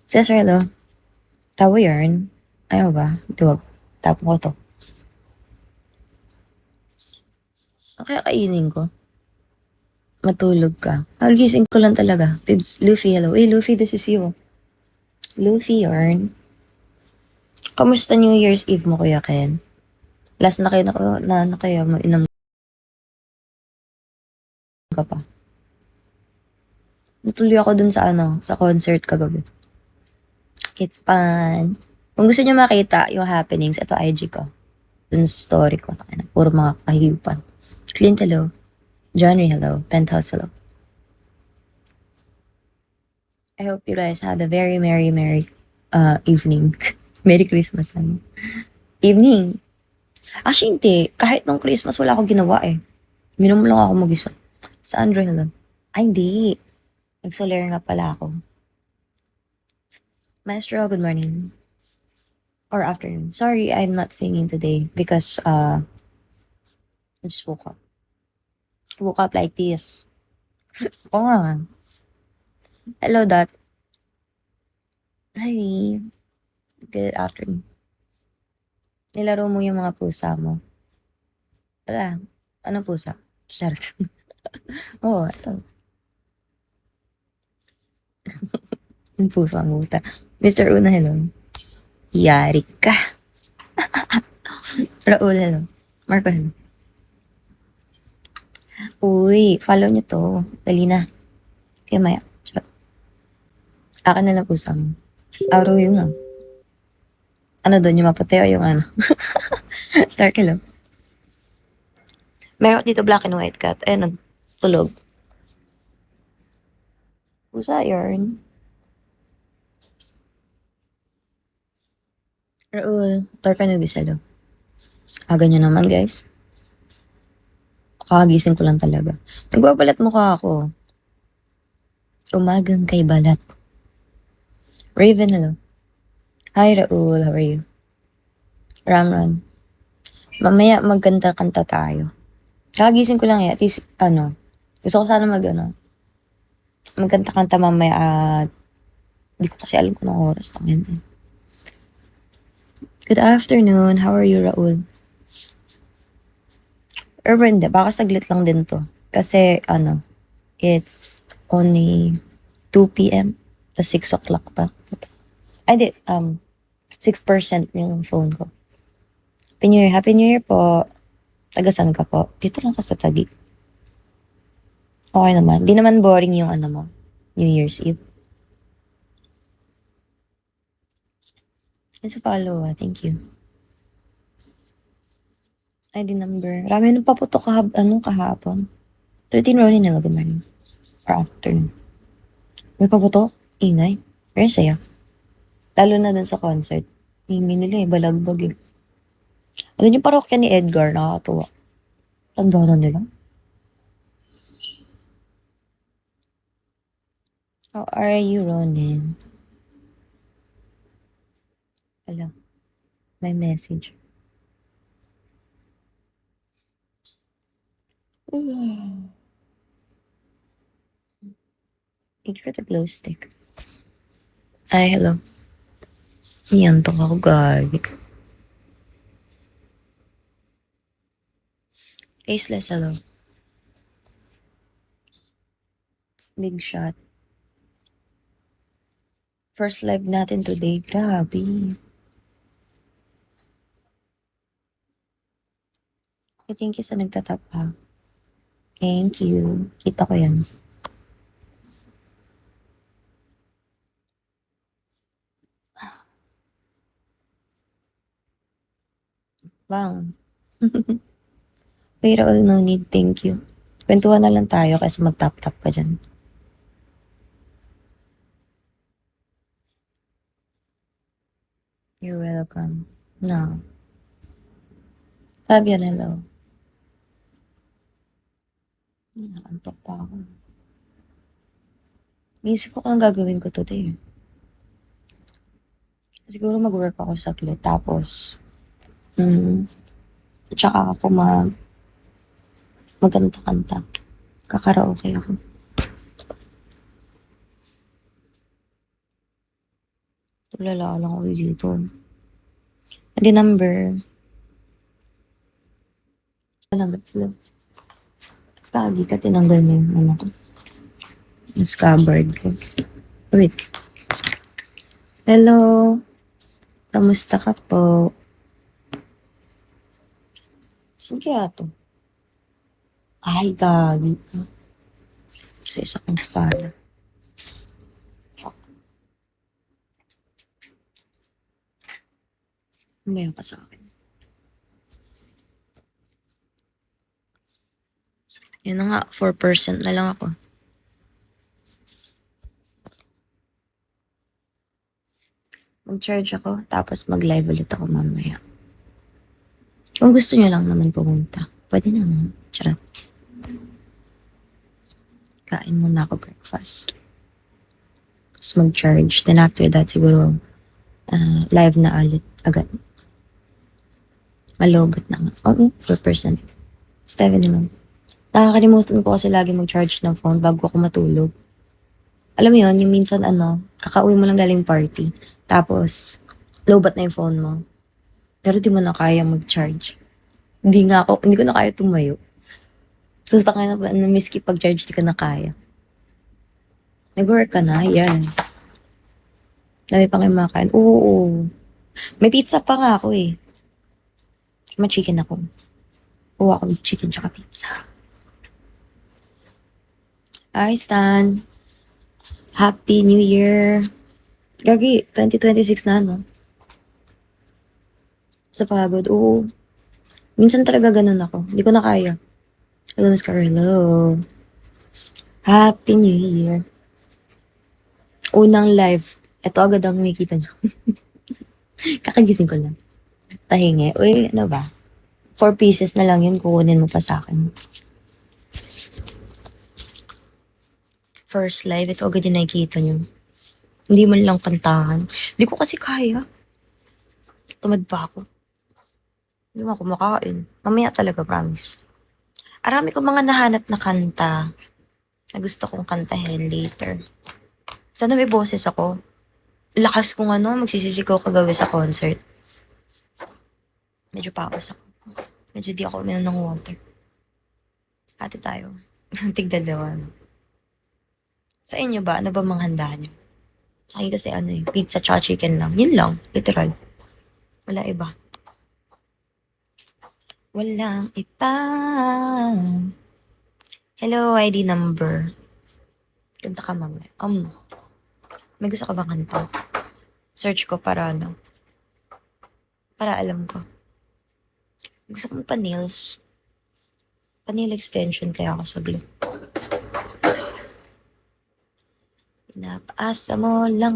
Cesar, hello. Tawo yarn. Ayaw ba? Tuwag. Tapon ko to. Kaya kainin ko. Matulog ka. Gising ko lang talaga. Pibs, Luffy, hello. Luffy, this is you. Luffy yarn. Kamusta New Year's Eve mo, Kuya Ken? Last na kayo na kayo, mainam ka pa. Natuloy ako dun sa concert kagabi. It's fun. Kung gusto niyo makita yung happenings, ito IG ko. Dun sa story ko. Puro mga kahiyupan. Clint, hello. Johnny, hello. Penthouse, hello. I hope you guys had a very merry evening. Merry Christmas, ano? Evening. Actually, hindi. Kahit nung Christmas, wala akong ginawa eh. Minom lang ako mag-isa. Sa Andrew, hello. Ay, hindi. Nag-soler nga pala ako. Maestro, good morning. Or afternoon. Sorry, I'm not singing today because I just woke up. Woke up like this. Oo nga. Hello, Dot. Hi. Good afternoon. Nilaro mo yung mga pusa mo. Wala. Anong pusa? Charot. Oo, ito. Yung pusa mo. Mr. Una, hello. Yari ka. Raul, hello. Marco, hello. Uy, follow nyo to. Dali na. Kaya maya. Charot. Akin na lang pusa mo. Araw yung ano doon, yung maputi o yung ano. Dark, hello. Meron dito black and white cat. Eh, nagtulog. Pusa, yarn. Raul, Dark and Bisalo. Aga nyo naman, guys. Kakagising ko lang talaga. Nagbabalat mukha ako. Umagang kay balat. Raven, hello. Hi, Raul. How are you? Ramron. Mamaya magkanta-kanta tayo. Kakagising ko lang eh. At least, gusto ko sana magkanta-kanta mamaya at hindi ko kasi alam kung anong oras na yun. Good afternoon. How are you, Raul? Or hindi, baka saglit lang din to. Kasi, it's only 2 p.m. to 6 o'clock pa. Ay, di, 6% yung phone ko. Happy New Year po. Tagasan ka po? Dito lang ka sa Taguig. Okay naman. Di naman boring yung mo, New Year's Eve. It's a follow, thank you. ID number. Rami nang paputok kahapon. 13 Ronin na good morning. Or afternoon. May paputok? Ingay. Pero saya. Lalo na dun sa concert. Himi nila balagbag eh. Alam yung parokya ni Edgar, nakakatuwa. Tanda na nila. How are you, Ronin? Alam. May message. Thank you for the glow stick. Ay, hello. Iyantok ako, gagi. Faceless, hello. Big shot. First live natin today. Grabe. Thank you sa nagtatap ha. Thank you. Kita ko yan. Bang. Pero all no need, thank you. Kwentuhan na lang tayo kasi mag-tap-tap ka dyan. You're welcome. No. Fabian, hello. Nakantok pa ako. Iisip ko kung gagawin ko today. Siguro mag-work ako saglit. Tapos, tsaka ako magkanta-kanta. Kakaraoke ako. Wala lang ako dito. Hindi number. Tinanggal sila. Kagi ka, tinanggal mo yung ano ko. Yung scabbard ko. Wait. Hello. Kamusta ka po? Saan kaya to? Ay, gagi. Sa isa kong espada. Fuck. Umayon ka sa akin. Yun na nga, 4% na lang ako. Mag-charge ako, tapos mag-live ulit ako mamaya. Kung gusto niyo lang naman pumunta, pwede naman. Charot. Kain muna ako breakfast. Tapos mag-charge. Then after that, siguro, live na ulit agad. Malobot na nga. Oo, 4%. 7 naman. Nakakalimutan ko kasi lagi mag-charge ng phone bago ako matulog. Alam mo yun, yung minsan kakauwi mo lang galing party. Tapos, lobat na yung phone mo. Pero di mo na kaya mag-charge. Hindi ko na kaya tumayo. Susta ka na ba na miski pag-charge, di ka na kaya. Nag-work ka na? Yes. Dami pa kayo makain. Oo. May pizza pa nga ako eh. May chicken ako. Uwa ako ng chicken tsaka pizza. Hi, Stan. Happy New Year. Gagi, 2026 na, no? Sa pagod, oo. Minsan talaga ganun ako. Hindi ko na kaya. Hello, Miss Carlo. Happy New Year. Unang live. Ito agad ang makikita nyo. Kakagising ko lang. Pahingi. Uy, ano ba? 4 pieces na lang yun. Kukunin mo pa sa akin. First live. Ito agad yung nakikita nyo. Hindi man lang kantahan. Hindi ko kasi kaya. Tamad pa ako. Hindi mo ako kumakain. Mamaya talaga, promise. Arami ko mga nahanap na kanta na gusto kong kantahin later. Sana may boses ako. Lakas kong magsisisigaw kagabi sa concert. Medyo paos ako. Medyo di ako uminom ng water. Ate tayo. Tigdalawa. Sa inyo ba? Ano ba mga handa nyo? Sa akin kasi pizza tsaka chicken lang. Yun lang. Literal. Wala iba. Walang iba. Hello, ID number. Kanta ka mamaya. May gusto ka bang kanta? Search ko para para alam ko. Gusto kong pa-nails. Pa-nail extension kaya ako saglit. Pinapaasa mo lang